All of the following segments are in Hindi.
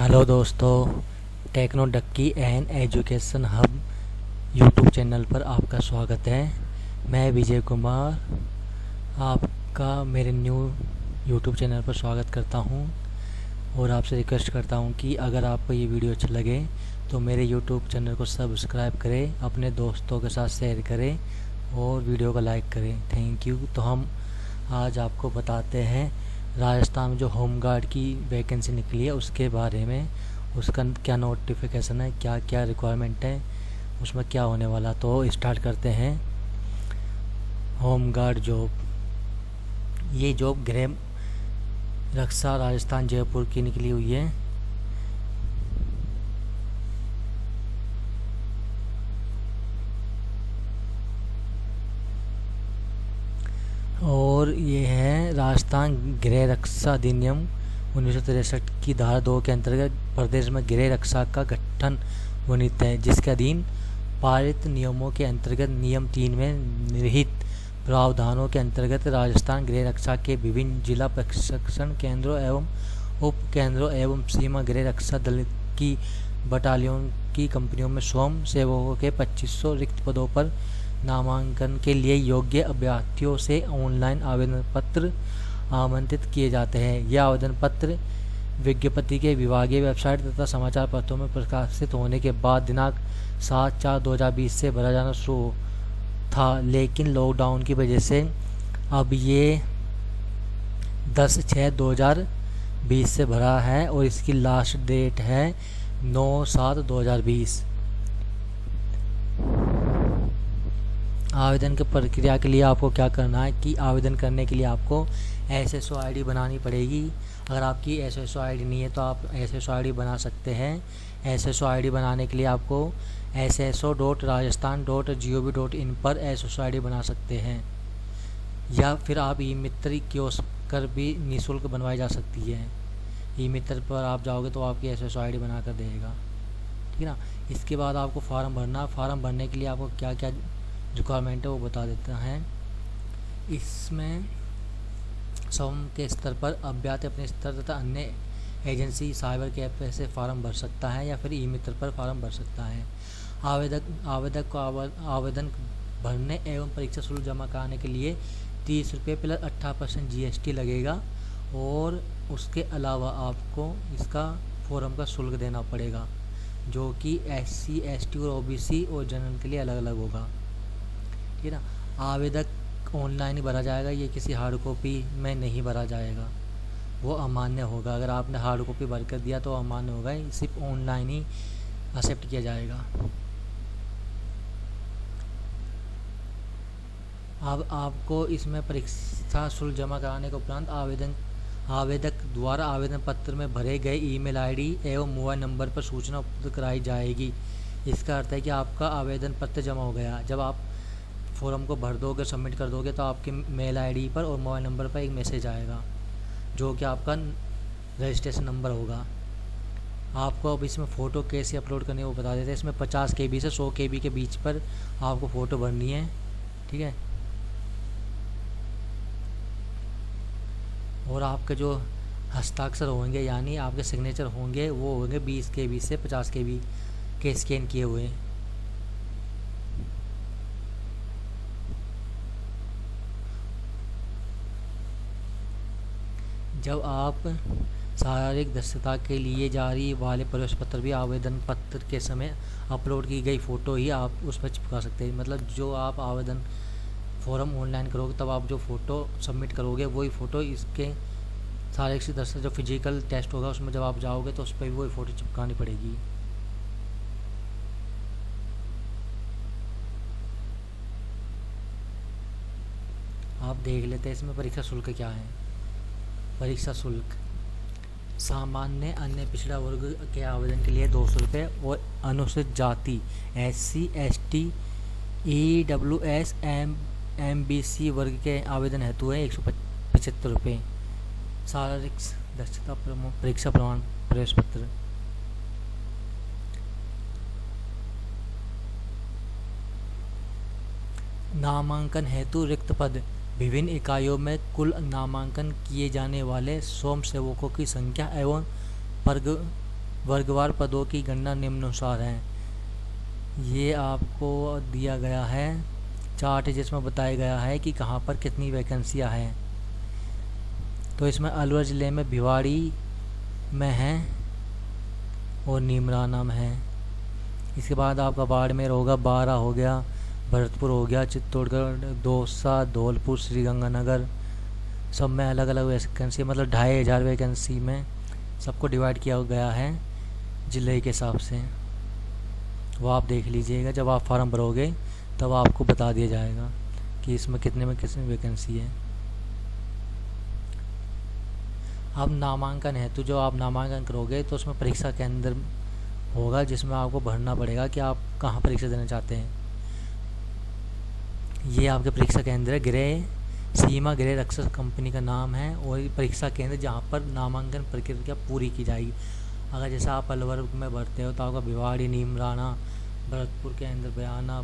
हेलो दोस्तों, टेक्नो डक्की and education hub YouTube channel पर आपका स्वागत है। मैं विजय कुमार आपका मेरे न्यू यूट्यूब चैनल पर स्वागत करता हूं और आपसे रिक्वेस्ट करता हूं कि अगर आपको ये वीडियो अच्छा लगे तो मेरे यूट्यूब चैनल को सब्सक्राइब करें, अपने दोस्तों के साथ शेयर करें और वीडियो को लाइक करें। Thank you. तो हम आज आपको बताते हैं राजस्थान में जो होमगार्ड की वैकेंसी निकली है उसके बारे में, उसका क्या नोटिफिकेशन है, क्या क्या रिक्वायरमेंट है, उसमें क्या होने वाला। तो स्टार्ट करते हैं। होमगार्ड जॉब, ये जॉब गृह रक्षा राजस्थान जयपुर की निकली हुई है। और ये है राजस्थान गृह रक्षा अधिनियम 1963 की धारा 2 के अंतर्गत प्रदेश में गृह रक्षा का गठन वर्णित है, जिसके अधीन पारित नियमों के अंतर्गत नियम 3 में निहित प्रावधानों के अंतर्गत राजस्थान गृह रक्षा के विभिन्न जिला प्रशिक्षण केंद्रों एवं उप केंद्रों एवं सीमा गृह रक्षा दल की बटालियन की कंपनियों में स्वयं सेवकों के 2500 रिक्त पदों पर नामांकन के लिए योग्य अभ्यर्थियों से ऑनलाइन आवेदन पत्र आमंत्रित किए जाते हैं। यह आवेदन पत्र विज्ञप्ति के विभागीय वेबसाइट तथा समाचार पत्रों में प्रकाशित होने के बाद दिनांक 7/4/2020 से भरा जाना शुरू था, लेकिन लॉकडाउन की वजह से अब ये 10/6/2020 से भरा है और इसकी लास्ट डेट है 9/7/2020। आवेदन की प्रक्रिया के लिए आपको क्या करना है कि आवेदन करने के लिए आपको SSO ID बनानी पड़ेगी। अगर आपकी SSO ID नहीं है तो आप SSO ID बना सकते हैं। SSO ID बनाने के लिए आपको sso.rajasthan.gov.in पर SSO ID बना सकते हैं, या फिर आप ई मित्र कियोस्क कर भी निःशुल्क बनवाई जा सकती है। ई मित्र पर आप जाओगे तो आपकी SSO ID बना कर देगा, ठीक है ना। इसके बाद आपको फॉर्म भरना। फॉर्म भरने के लिए आपको क्या क्या रिक्वायरमेंट है वो बता देता है। इसमें स्वयं के स्तर पर अभ्यर्थी अपने स्तर तथा अन्य एजेंसी साइबर कैफे से फॉर्म भर सकता है या फिर ई मित्र पर फॉर्म भर सकता है। आवेदक को आवेदन भरने एवं परीक्षा शुल्क जमा कराने के लिए 30 रुपये प्लस 18% GST लगेगा और उसके अलावा आपको इसका फॉर्म का शुल्क देना पड़ेगा, जो कि SC ST और OBC और जनरल के लिए अलग अलग होगा, ठीक है ना। आवेदक ऑनलाइन ही भरा जाएगा, ये किसी हार्ड कॉपी में नहीं भरा जाएगा, वो अमान्य होगा। अगर आपने हार्ड कॉपी भर कर दिया तो अमान्य होगा, सिर्फ ऑनलाइन ही एक्सेप्ट किया जाएगा। अब आपको इसमें परीक्षा शुल्क जमा कराने के उपरांत आवेदक द्वारा आवेदन पत्र में भरे गए ईमेल ID एवं मोबाइल नंबर पर सूचना उपलब्ध कराई जाएगी। इसका अर्थ है कि आपका आवेदन पत्र जमा हो गया। जब आप फॉर्म को भर दोगे, सबमिट कर दोगे तो आपके मेल ID पर और मोबाइल नंबर पर एक मैसेज आएगा जो कि आपका रजिस्ट्रेशन नंबर होगा। आपको अब इसमें फ़ोटो कैसे अपलोड करनी है वो बता देते हैं। इसमें 50 KB से 100 KB के बीच पर आपको फ़ोटो भरनी है, ठीक है। और आपके जो हस्ताक्षर होंगे यानी आपके सिग्नेचर होंगे वो होंगे 20 KB से 50 KB के स्कैन किए हुए। जब आप शारीरिक दक्षता के लिए जारी वाले प्रवेश पत्र भी आवेदन पत्र के समय अपलोड की गई फ़ोटो ही आप उस पर चिपका सकते हैं। मतलब जो आप आवेदन फॉर्म ऑनलाइन करोगे तब आप जो फ़ोटो सबमिट करोगे वही फ़ोटो इसके शारीरिक दक्षता जो फिजिकल टेस्ट होगा उसमें जब आप जाओगे तो उस पर भी वही फ़ोटो चिपकानी पड़ेगी। आप देख लेते हैं इसमें परीक्षा शुल्क क्या है। परीक्षा शुल्क सामान्य अन्य पिछड़ा वर्ग के आवेदन के लिए 200 रुपये और अनुसूचित जाति SC ST EWS MBC वर्ग के आवेदन हेतु है 175 रुपये। शारीरिक दक्षता परीक्षा प्रमाण प्रवेश पत्र। नामांकन हेतु रिक्त पद विभिन्न इकाइयों में कुल नामांकन किए जाने वाले स्वयं सेवकों की संख्या एवं वर्गवार पदों की गणना निम्नानुसार है। ये आपको दिया गया है चार्ट, जिसमें बताया गया है कि कहाँ पर कितनी वैकेंसियाँ हैं। तो इसमें अलवर ज़िले में भिवाड़ी में है और नीमराना में है। इसके बाद आपका बाड़मेर होगा, बारा हो गया, भरतपुर हो गया, चित्तौड़गढ़, दौसा, धौलपुर, श्रीगंगानगर, सब में अलग अलग वैकेंसी, मतलब 2500 वैकेंसी में सबको डिवाइड किया गया है ज़िले के हिसाब से। वो आप देख लीजिएगा, जब आप फॉर्म भरोगे तब आपको बता दिया जाएगा कि इसमें कितने में कितनी वैकेंसी है। अब नामांकन है, तो जो आप नामांकन करोगे तो उसमें परीक्षा केंद्र होगा जिसमें आपको भरना पड़ेगा कि आप कहाँ परीक्षा देना चाहते हैं। ये आपके परीक्षा केंद्र है, गृह सीमा गृह रक्षक कंपनी का नाम है, और ये परीक्षा केंद्र जहाँ पर नामांकन प्रक्रिया पूरी की जाएगी। अगर जैसे आप अलवर में भरते हो तो आपका भिवाड़ी, नीमराना, भरतपुर के अंदर बयाना,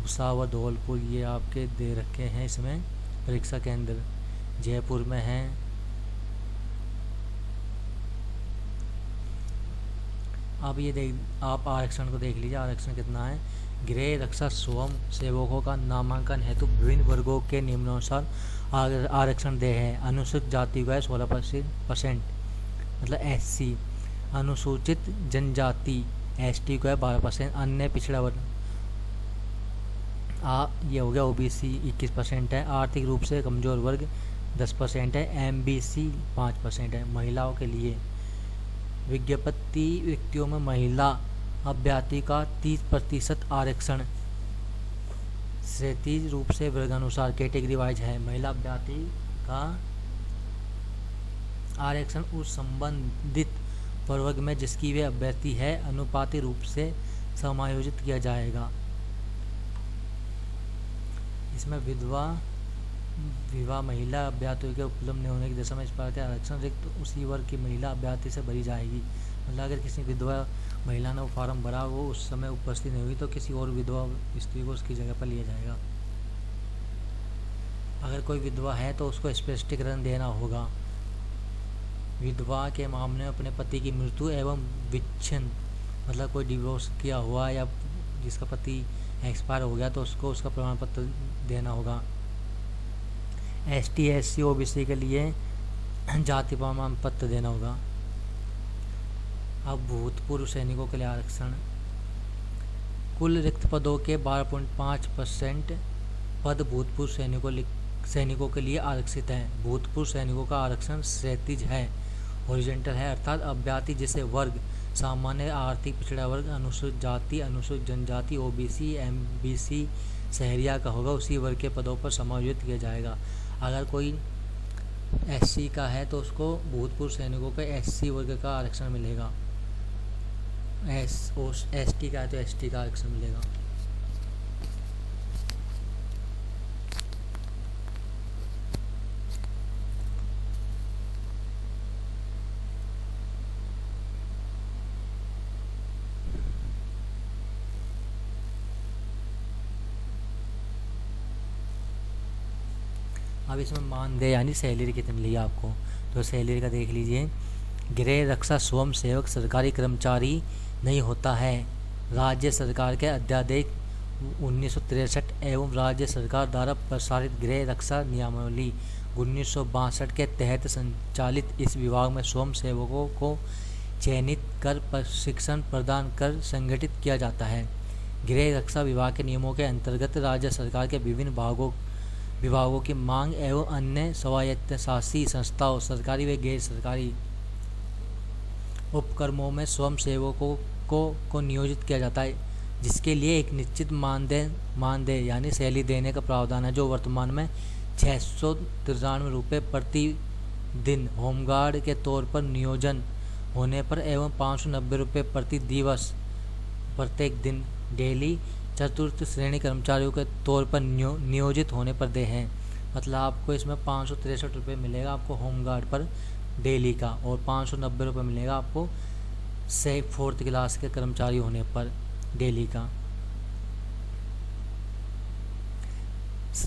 भुसावर, धौलपुर, ये आपके दे रखे हैं इसमें परीक्षा केंद्र। जयपुर में है। अब ये देख, आप आरक्षण को देख लीजिए, आरक्षण कितना है। गृह रक्षा स्वयं सेवकों का नामांकन हेतु विभिन्न वर्गों के निम्नानुसार आरक्षण दे है। अनुसूचित जाति का है 16%, मतलब SC। अनुसूचित जनजाति ST को है 12%। अन्य पिछड़ा वर्ग ये हो गया OBC 21% है। आर्थिक रूप से कमज़ोर वर्ग 10% है। MBC 5% है। महिलाओं के लिए विज्ञप्ति व्यक्तियों में महिला अभ्यर्थी का 30% आरक्षण क्षैतिज रूप से वर्गानुसार कैटेगरी वाइज है। महिला अभ्यर्थी का आरक्षण उस संबंधित प्रवर्ग में जिसकी वे अभ्यर्थी है अनुपातिक रूप से समायोजित किया जाएगा। इसमें विवाह महिला अभ्यर्थियों के उपलब्ध नहीं होने की दशा में इस प्रकार के आरक्षण रिक्त उसी वर्ग की महिला अभ्यर्थी से भरी जाएगी। मतलब अगर किसी विधवा महिला ने वो फार्म भरा, वो उस समय उपस्थित नहीं हुई, तो किसी और विधवा स्त्री को उसकी जगह पर लिया जाएगा। अगर कोई विधवा है तो उसको स्पष्टीकरण देना होगा। विधवा के मामले में अपने पति की मृत्यु एवं विच्छिन्न, मतलब कोई डिवोर्स किया हुआ या जिसका पति एक्सपायर हो गया तो उसको उसका प्रमाण पत्र देना होगा। ST SC OBC के लिए जाति प्रमाण पत्र देना होगा। अब भूतपूर्व सैनिकों के लिए आरक्षण। कुल रिक्त पदों के 12.5% पद भूतपूर्व सैनिकों के लिए आरक्षित हैं। भूतपूर्व सैनिकों का आरक्षण क्षैतिज है, हॉरिजॉन्टल है, अर्थात अभ्यर्थी जिसे वर्ग सामान्य, आर्थिक पिछड़ा वर्ग, अनुसूचित जाति, अनुसूचित जनजाति, OBC, MBC, शहरिया का होगा, उसी वर्ग के पदों पर समायोजित किया जाएगा। अगर कोई SC का है तो उसको भूतपूर्व सैनिकों के SC वर्ग का आरक्षण मिलेगा। ST का है तो ST का आरक्षण मिलेगा। अब इसमें मानदेय यानी सैलरी कितनी मिलेगी आपको, तो सैलरी का देख लीजिए। गृह रक्षा स्वयं सेवक सरकारी कर्मचारी नहीं होता है। राज्य सरकार के अध्यादेश 1963 एवं राज्य सरकार द्वारा प्रसारित गृह रक्षा नियमावली 1962 के तहत संचालित इस विभाग में स्वयं सेवकों को चयनित कर प्रशिक्षण प्रदान कर संगठित किया जाता है। गृह रक्षा विभाग के नियमों के अंतर्गत राज्य सरकार के विभिन्न विभागों की मांग एवं अन्य स्वायत्तशासी संस्थाओं, सरकारी व गैर सरकारी उपक्रमों में स्वयं सेवकों को नियोजित किया जाता है, जिसके लिए एक निश्चित मानदेय यानी सैलरी देने का प्रावधान है, जो वर्तमान में 693 रुपये प्रति दिन होमगार्ड के तौर पर नियोजन होने पर एवं 590 रुपये प्रति दिवस प्रत्येक दिन डेली चतुर्थ श्रेणी कर्मचारियों के तौर पर नियोजित होने पर दे हैं। मतलब आपको इसमें 563 रुपये मिलेगा आपको होमगार्ड पर डेली का, और 590 रुपये मिलेगा आपको 4th क्लास के कर्मचारी होने पर डेली का।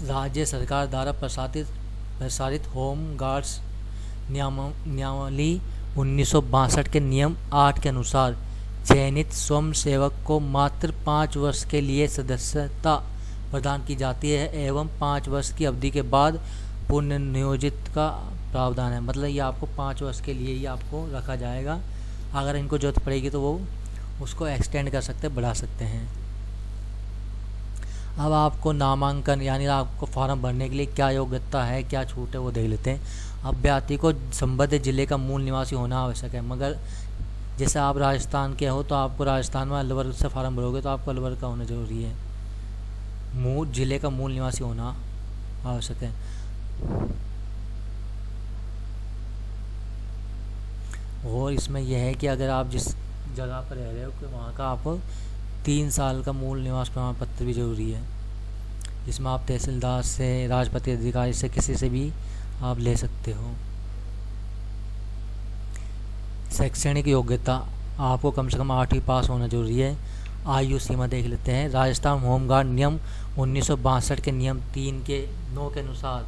राज्य सरकार द्वारा प्रसारित होम गार्ड्स नियमावली 1962 के नियम 8 के अनुसार चयनित स्वयंसेवक को मात्र 5 वर्ष के लिए सदस्यता प्रदान की जाती है एवं 5 वर्ष की अवधि के बाद पुनर्नियोजित का प्रावधान है। मतलब ये आपको 5 वर्ष के लिए ही आपको रखा जाएगा, अगर इनको जरूरत पड़ेगी तो वो उसको एक्सटेंड कर सकते, बढ़ा सकते हैं। अब आपको नामांकन यानी आपको फॉर्म भरने के लिए क्या योग्यता है, क्या छूट है, वो देख लेते हैं। अभ्यर्थी को संबंधित जिले का मूल निवासी होना आवश्यक है, मगर जैसे आप राजस्थान के हो तो आपको राजस्थान में अलवर से फॉर्म भरोगे तो आपको अलवर का होना जरूरी है, मूल जिले का मूल निवासी होना आवश्यक है। और इसमें यह है कि अगर आप जिस जगह पर रह रहे हो कि वहाँ का आपको 3 साल का मूल निवास प्रमाण पत्र भी जरूरी है, जिसमें आप तहसीलदार से, राजपत्रित अधिकारी से, किसी से भी आप ले सकते हो। शैक्षणिक योग्यता आपको कम से कम 8वीं पास होना जरूरी है। आयु सीमा देख लेते हैं। राजस्थान होमगार्ड नियम 1962 के नियम 3 के 9 के अनुसार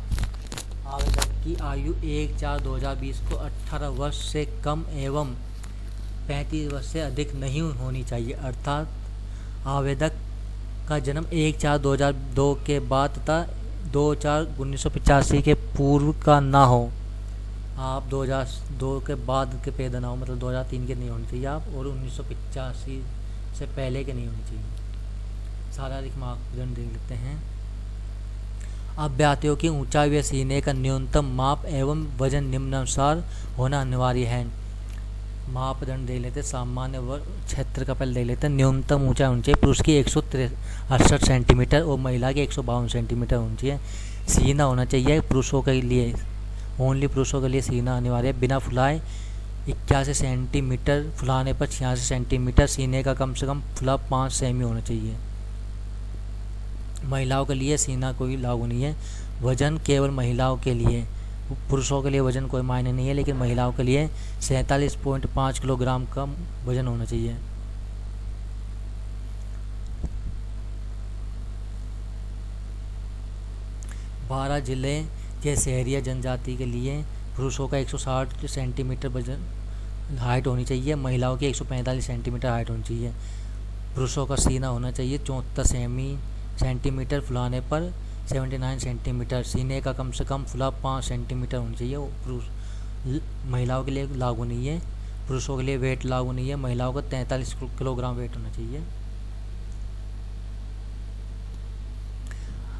आवेदक की आयु 1/4/2020 को 18 वर्ष से कम एवं 35 वर्ष से अधिक नहीं होनी चाहिए, अर्थात आवेदक का जन्म 1/4/2002 के बाद तथा 2/4/1985 के पूर्व का ना हो। आप 2002 के बाद के पैदा ना हो, मतलब 2003 के नहीं होने चाहिए आप, और 1985 से पहले के नहीं होने चाहिए। शारीरिक मापदंड देख लेते हैं। अभ्यर्थियों की ऊंचाई व सीने का न्यूनतम माप एवं वजन निम्नानुसार होना अनिवार्य है। मापदंड देख लेते, सामान्य वर्ग क्षेत्र का पहले देख लेते हैं। न्यूनतम ऊंचाई होनी चाहिए पुरुष की 168 सेंटीमीटर और महिला की 152 सेंटीमीटर होनी चाहिए। सीना होना चाहिए पुरुषों के लिए, ओनली पुरुषों के लिए सीना अनिवार्य है, बिना फुलाए 81 सेंटीमीटर, फुलाने पर 86 सेंटीमीटर। सीने का कम से कम फुला 5 सेमी होना चाहिए। महिलाओं के लिए सीना कोई लागू नहीं है। वजन केवल महिलाओं के लिए, पुरुषों के लिए वजन कोई मायने नहीं है, लेकिन महिलाओं के लिए 47.5 किलोग्राम का वजन होना चाहिए। बारह जिले के शहरिया जनजाति के लिए पुरुषों का 160 सेंटीमीटर वजन हाइट होनी चाहिए, महिलाओं की 145 सेंटीमीटर हाइट होनी चाहिए। पुरुषों का सीना होना चाहिए 74 सेंटीमीटर, फुलाने पर 79 सेंटीमीटर। सीने का कम से कम फुला 5 सेंटीमीटर होना चाहिए। पुरुष महिलाओं के लिए लागू नहीं है, पुरुषों के लिए वेट लागू नहीं है। महिलाओं का 43 किलोग्राम वेट होना चाहिए।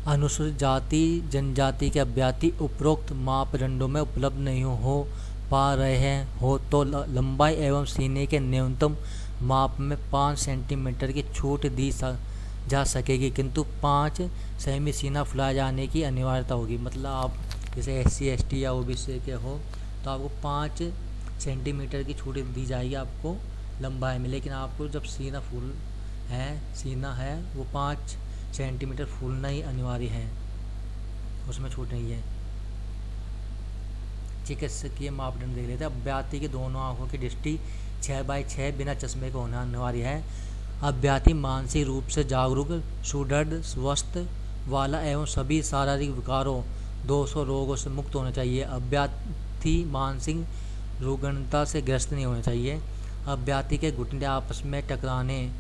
अनुसूचित जाति जनजाति के अभ्यर्थी उपरोक्त मापदंडों में उपलब्ध नहीं हो पा रहे हैं हो तो लंबाई एवं सीने के न्यूनतम माप में 5 सेंटीमीटर की छूट दी जा सकेगी, किंतु 5 सेमी सीना फुलाए जाने की अनिवार्यता होगी। मतलब आप जैसे SC ST या OBC के हो तो आपको 5 सेंटीमीटर की छूट दी जाएगी आपको लंबाई में, लेकिन आपको जब सीना है वो 5 सेंटीमीटर फूलना ही अनिवार्य है, उसमें छूट नहीं है। चिकित्सकीय मापदंड देख लेते हैं। अभ्यर्थी की दोनों आंखों की दृष्टि 6/6 बिना चश्मे का होना अनिवार्य है। अभ्यर्थी मानसिक रूप से जागरूक, सुदृढ़, स्वस्थ वाला एवं सभी शारीरिक विकारों, दोषों, रोगों से मुक्त होना चाहिए। अभ्यर्थी मानसिक रुग्णता से ग्रस्त नहीं होना चाहिए। अभ्यर्थी के घुटने आपस में टकराने,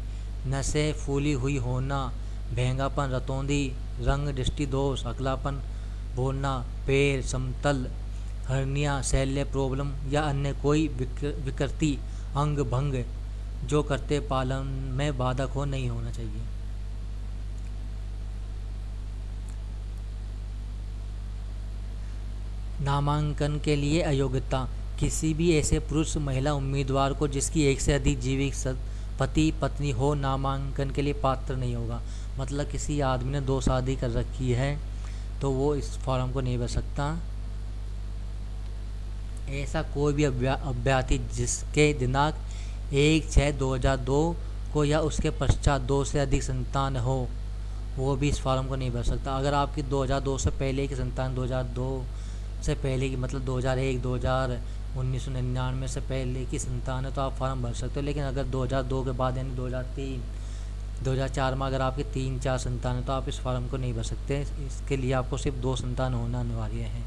नसें फूली हुई होना, भेंगापन, रतौंधी, रंग दृष्टि दोष, अकलापन, बोलना, पैर समतल, हर्निया, शैल्य प्रॉब्लम या अन्य कोई विकृति, अंग भंग जो करते पालन में बाधक हो नहीं होना चाहिए। नामांकन के लिए अयोग्यता। किसी भी ऐसे पुरुष महिला उम्मीदवार को जिसकी एक से अधिक जीवित पति पत्नी हो नामांकन के लिए पात्र नहीं होगा। मतलब किसी आदमी ने 2 शादी कर रखी है तो वो इस फॉर्म को नहीं भर सकता। ऐसा कोई भी अभ्यर्थी जिसके दिनांक 1/6/2002 को या उसके पश्चात 2 से अधिक संतान हो वो भी इस फॉर्म को नहीं भर सकता। अगर आपकी 2002 से पहले की संतान 2002 से पहले की मतलब 2001, 2000, 1999 से पहले की संतान है तो आप फॉर्म भर सकते हो। लेकिन अगर 2002 के बाद यानी 2003, 2004 में अगर आपके 3-4 संतान है तो आप इस फॉर्म को नहीं भर सकते। इसके लिए आपको सिर्फ 2 संतान होना अनिवार्य है।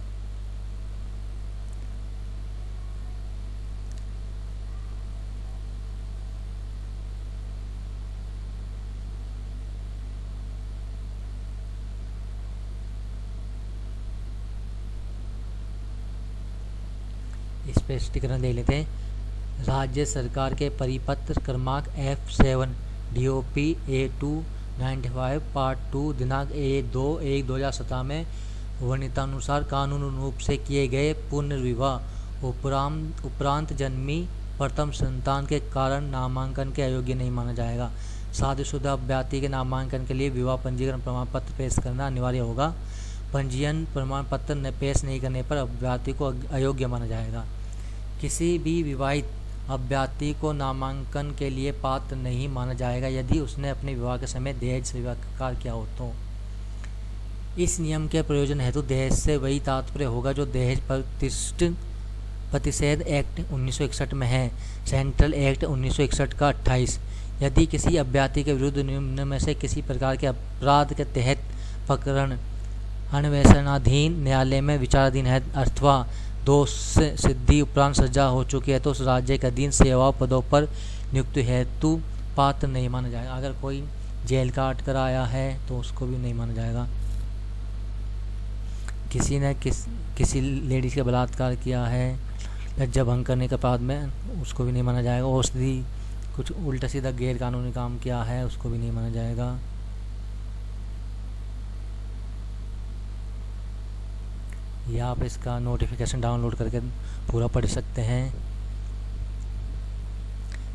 स्पष्टीकरण दे लेते हैं। राज्य सरकार के परिपत्र क्रमांक F7 DOP A295 पार्ट 2 दिनांक 1/2/2017 में वर्णितानुसार कानूनी रूप से किए गए पुनर्विवाह उपरांत जन्मी प्रथम संतान के कारण नामांकन के अयोग्य नहीं माना जाएगा। शादीशुदा अभ्यर्थी के नामांकन के लिए विवाह पंजीकरण प्रमाण पत्र पेश करना अनिवार्य होगा। पंजीयन प्रमाण पत्र पेश नहीं करने पर अभ्यर्थी को अयोग्य माना जाएगा। किसी भी विवाहित अभ्यर्थी को नामांकन के लिए पात्र नहीं माना जाएगा यदि उसने अपने विवाह के समय दहेज स्वीकार किया हो तो। इस नियम के प्रयोजन हेतु दहेज से वही तात्पर्य होगा जो दहेज प्रतिषेध एक्ट 1961 में है। सेंट्रल एक्ट 1961 का 28। यदि किसी अभ्यर्थी के विरुद्ध निम्न में से किसी प्रकार के अपराध के तहत प्रकरण अन्वेषणाधीन न्यायालय में विचाराधीन है अथवा दोष सिद्धि उपरांत सजा हो चुकी है तो उस राज्य के अधीन सेवा पदों पर नियुक्ति हेतु पात्र नहीं माना जाएगा। अगर कोई जेल काट कर आया है तो उसको भी नहीं माना जाएगा। किसी ने किसी लेडीज का बलात्कार किया है लज्जा भंग करने के अपराध में उसको भी नहीं माना जाएगा। औषधि कुछ उल्टा सीधा गैर कानूनी काम किया है उसको भी नहीं माना जाएगा। या आप इसका नोटिफिकेशन डाउनलोड करके पूरा पढ़ सकते हैं।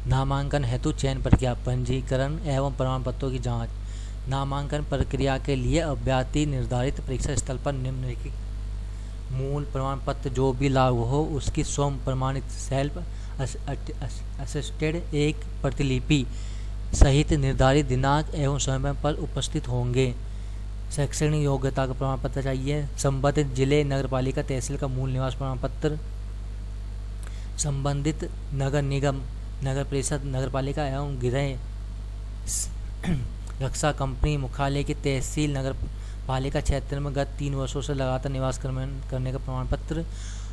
नामांकन हेतु चयन प्रक्रिया पंजीकरण एवं प्रमाण पत्रों की जांच। नामांकन प्रक्रिया के लिए अभ्यर्थी निर्धारित परीक्षा स्थल पर निम्नलिखित मूल प्रमाण पत्र जो भी लागू हो उसकी स्वयं प्रमाणित सेल्फ असिस्टेड एक प्रतिलिपि सहित निर्धारित दिनांक एवं समय पर उपस्थित होंगे। शैक्षणिक योग्यता का प्रमाण पत्र चाहिए। संबंधित जिले नगरपालिका तहसील का मूल निवास प्रमाण पत्र। संबंधित नगर निगम नगर परिषद नगरपालिका एवं गृह रक्षा कंपनी मुख्यालय की तहसील नगर पालिका क्षेत्र में गत 3 वर्षों से लगातार निवास करने का प्रमाण पत्र।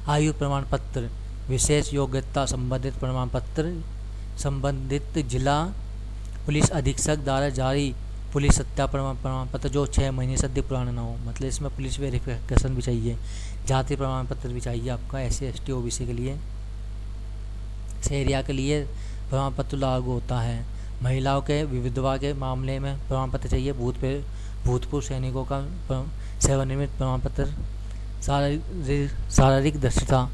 आयु प्रमाण पत्र। विशेष योग्यता संबंधित प्रमाण पत्र। संबंधित जिला पुलिस अधीक्षक द्वारा जारी पुलिस सत्यापन प्रमाण पत्र जो 6 महीने से अधिक पुराना ना हो, मतलब इसमें पुलिस वेरिफिकेशन भी चाहिए। जाति प्रमाण पत्र भी चाहिए आपका SC ST OBC के लिए। शहरिया के लिए प्रमाण पत्र लागू होता है। महिलाओं के विधवा के मामले में प्रमाण पत्र चाहिए। भूतपूर्व सैनिकों का सेवानिवृत्त प्रमाण पत्र। शारीरिक दक्षता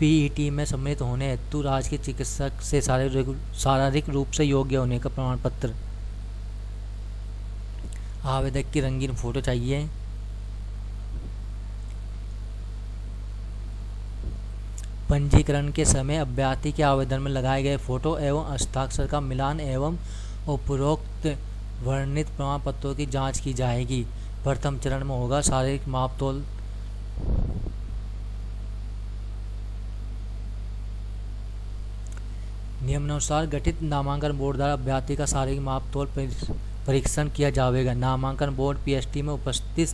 PET में सम्मिलित होने हेतु राज्य के चिकित्सक से शारीरिक रूप से योग्य होने का प्रमाण पत्र। आवेदक की रंगीन फोटो चाहिए। पंजीकरण के समय अभ्यर्थी के आवेदन में लगाए गए फोटो एवं हस्ताक्षर का मिलान एवं उपरोक्त वर्णित प्रमाण पत्रों की जांच की जाएगी। प्रथम चरण में होगा शारीरिक मापतोल। नियमानुसार गठित नामांकन बोर्ड द्वारा अभ्यर्थी का शारीरिक मापतोल परीक्षण किया जाएगा। नामांकन बोर्ड PST में उपस्थित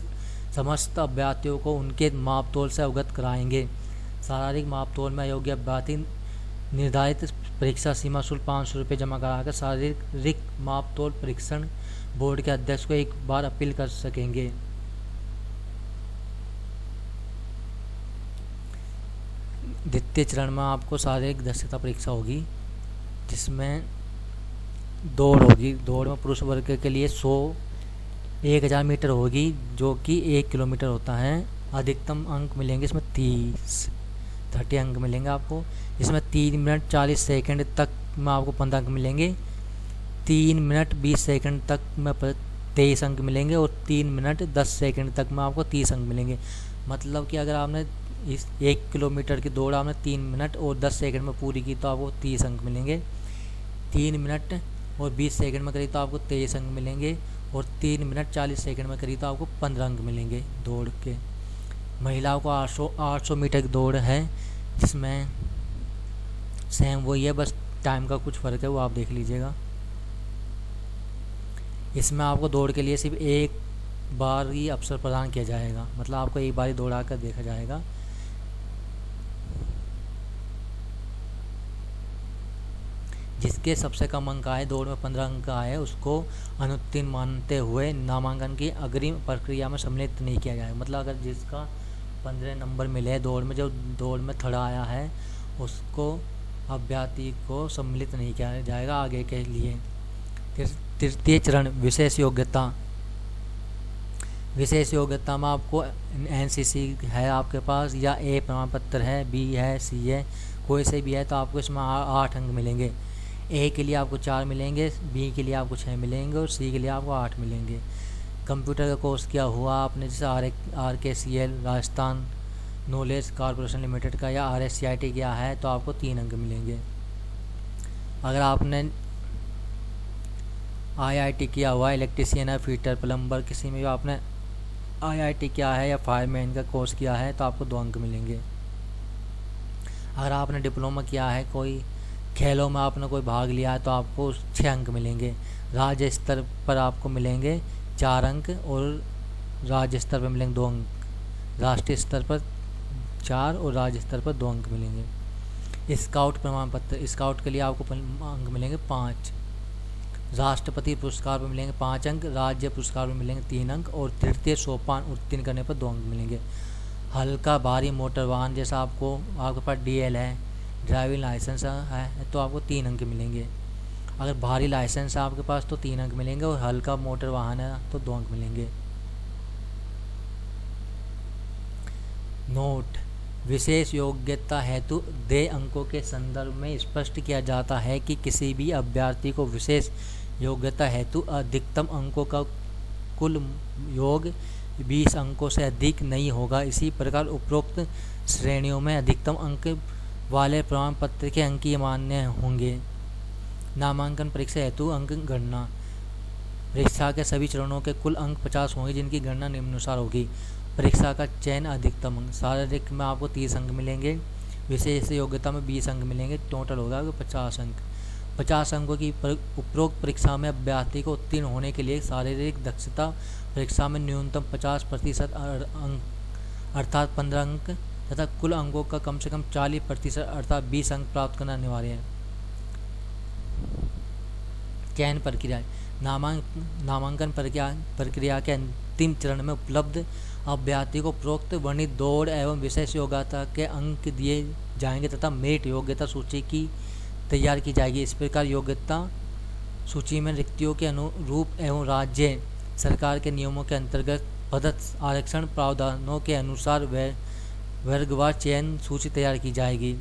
समस्त अभ्यर्थियों को उनके मापतोल से अवगत कराएंगे। शारीरिक मापतोल में अयोग्य अभ्यर्थी निर्धारित परीक्षा सीमा शुल्क 500 रुपये जमा कराकर शारीरिक मापतोल परीक्षण बोर्ड के अध्यक्ष को एक बार अपील कर सकेंगे। द्वितीय चरण में आपको शारीरिक दक्षता परीक्षा होगी जिसमें दौड़ होगी। दौड़ में पुरुष वर्ग के लिए 1000 मीटर होगी जो कि 1 किलोमीटर होता है। अधिकतम अंक मिलेंगे इसमें 30 अंक मिलेंगे आपको। इसमें 3 मिनट 40 सेकंड तक में आपको 15 अंक मिलेंगे। 3 मिनट 20 सेकंड तक में 23 अंक मिलेंगे और 3 मिनट 10 सेकंड तक में आपको 30 अंक मिलेंगे। मतलब कि अगर आपने इस 1 किलोमीटर की दौड़ आपने 3 मिनट और 10 सेकंड में पूरी की तो आपको 30 अंक मिलेंगे। 3 मिनट और 20 सेकंड में करी तो आपको 23 अंक मिलेंगे और 3 मिनट 40 सेकंड में करी तो आपको 15 अंक मिलेंगे दौड़ के। महिलाओं को 800 मीटर की दौड़ है जिसमें सेम वही है, बस टाइम का कुछ फ़र्क है वो आप देख लीजिएगा। इसमें आपको दौड़ के लिए सिर्फ एक बार ही अवसर प्रदान किया जाएगा, मतलब आपको एक बार ही दौड़ा कर देखा जाएगा। जिसके सबसे कम अंक आए, दौड़ में 15 अंक आए, उसको अनुत्तीर्ण मानते हुए नामांकन की अग्रिम प्रक्रिया में सम्मिलित नहीं किया जाएगा। मतलब अगर जिसका 15 नंबर मिले दौड़ में, जो दौड़ में थर्ड आया है, उसको अभ्यर्थी को सम्मिलित नहीं किया जाएगा आगे के लिए। तृतीय चरण विशेष योग्यता। विशेष योग्यता में आपको एनसीसी है आपके पास, या ए प्रमाण पत्र है, बी है, सी है, कोई से भी है तो आपको इसमें 8 अंक मिलेंगे। ए के लिए आपको 4 मिलेंगे, बी के लिए आपको 6 मिलेंगे और सी के लिए आपको 8 मिलेंगे। कंप्यूटर का कोर्स किया हुआ आपने, जैसे RKCL Rajasthan knowledge corporation limited का या RSCIT किया है तो आपको 3 अंक मिलेंगे। अगर आपने IIT किया हुआ, इलेक्ट्रीशियन है, फिटर, प्लम्बर, किसी में भी आपने IIT किया है या फायरमैन का कोर्स किया है तो आपको 2 अंक मिलेंगे। अगर आपने डिप्लोमा किया है, कोई खेलों में आपने कोई भाग लिया है तो आपको 6 अंक मिलेंगे। राज्य स्तर पर आपको मिलेंगे 4 अंक और राज्य स्तर पर मिलेंगे 2 अंक। राष्ट्रीय स्तर पर 4 और राज्य स्तर पर 2 अंक मिलेंगे। स्काउट प्रमाण पत्र, स्काउट के लिए आपको अंक मिलेंगे 5। राष्ट्रपति पुरस्कार पर मिलेंगे 5 अंक, राज्य पुरस्कार पर मिलेंगे 3 अंक और तृतीय सोपान उत्तीर्ण करने पर 2 अंक मिलेंगे। हल्का भारी मोटर वाहन, जैसा आपके पास DL है, ड्राइविंग लाइसेंस है तो आपको 3 अंक मिलेंगे। अगर भारी लाइसेंस है आपके पास तो 3 अंक मिलेंगे और हल्का मोटर वाहन है तो 2 अंक मिलेंगे। नोट, विशेष योग्यता हेतु देय अंकों के संदर्भ में स्पष्ट किया जाता है कि किसी भी अभ्यर्थी को विशेष योग्यता हेतु अधिकतम अंकों का कुल योग 20 अंकों से अधिक नहीं होगा। इसी प्रकार उपरोक्त श्रेणियों में अधिकतम अंक वाले प्रमाण पत्र के अंक ही मान्य होंगे। नामांकन परीक्षा हेतु अंक गणना। परीक्षा के सभी चरणों के कुल अंक 50 होंगे, जिनकी गणना निम्नानुसार होगी। परीक्षा का चयन अधिकतम अंक, शारीरिक में आपको 30 अंक मिलेंगे, विशेष योग्यता में 20 अंक मिलेंगे, टोटल होगा 50 अंक। 50 अंकों की उपरोक्त परीक्षा में अभ्यर्थी को उत्तीर्ण होने के लिए शारीरिक दक्षता परीक्षा में न्यूनतम 50% अंक अर्थात 15 अंक तथा कुल अंकों का कम से कम 40% अर्थात 20 अंक प्राप्त करना अनिवार्य है। चयन प्रक्रिया। नामांकन प्रक्रिया के अंतिम चरण में उपलब्ध अभ्यर्थी को उपरोक्त वर्णित दौड़ एवं विशेष योग्यता के अंक दिए जाएंगे तथा मेरिट योग्यता सूची की तैयार की जाएगी। इस प्रकार योग्यता सूची में रिक्तियों के अनुरूप एवं राज्य सरकार के नियमों के अंतर्गत प्रदत्त आरक्षण प्रावधानों के अनुसार वर्गवार चयन सूची तैयार की जाएगी।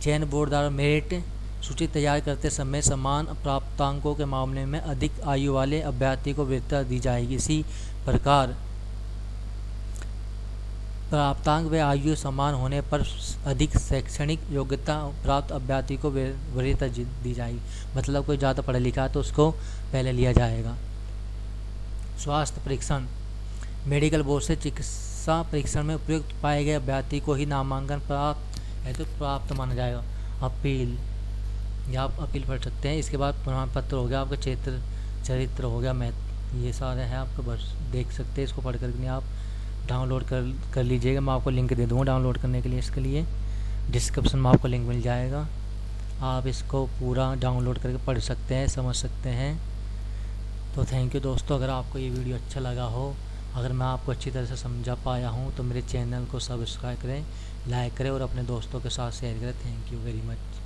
चयन बोर्ड द्वारा मेरिट सूची तैयार करते समय समान प्राप्तांकों के मामले में अधिक आयु वाले अभ्यर्थी को वरीयता दी जाएगी। इसी प्रकार प्राप्तांक व आयु समान होने पर अधिक शैक्षणिक योग्यता प्राप्त अभ्यर्थी को वरीयता दी जाएगी। मतलब कोई ज़्यादा पढ़ा लिखा है तो उसको पहले लिया जाएगा। स्वास्थ्य परीक्षण। मेडिकल बोर्ड से चिकित्सा परीक्षण में उपयुक्त पाए गए अभ्यर्थी को ही नामांकन प्राप्त है तो प्राप्त माना जाएगा। अपील, या आप अपील पढ़ सकते हैं। इसके बाद प्रमाण पत्र हो गया, आपका चरित्र हो गया, ये सारे हैं आपको बस देख सकते हैं। इसको पढ़ कर आप डाउनलोड कर लीजिएगा। मैं आपको लिंक दे दूँगा डाउनलोड करने के लिए। इसके लिए डिस्क्रिप्शन में आपको लिंक मिल जाएगा, आप इसको पूरा डाउनलोड करके पढ़ सकते हैं, समझ सकते हैं। तो थैंक यू दोस्तों। अगर आपको ये वीडियो अच्छा लगा हो, अगर मैं आपको अच्छी तरह से समझा पाया हूँ तो मेरे चैनल को सब्सक्राइब करें, लाइक करें और अपने दोस्तों के साथ शेयर करें। Thank you very much.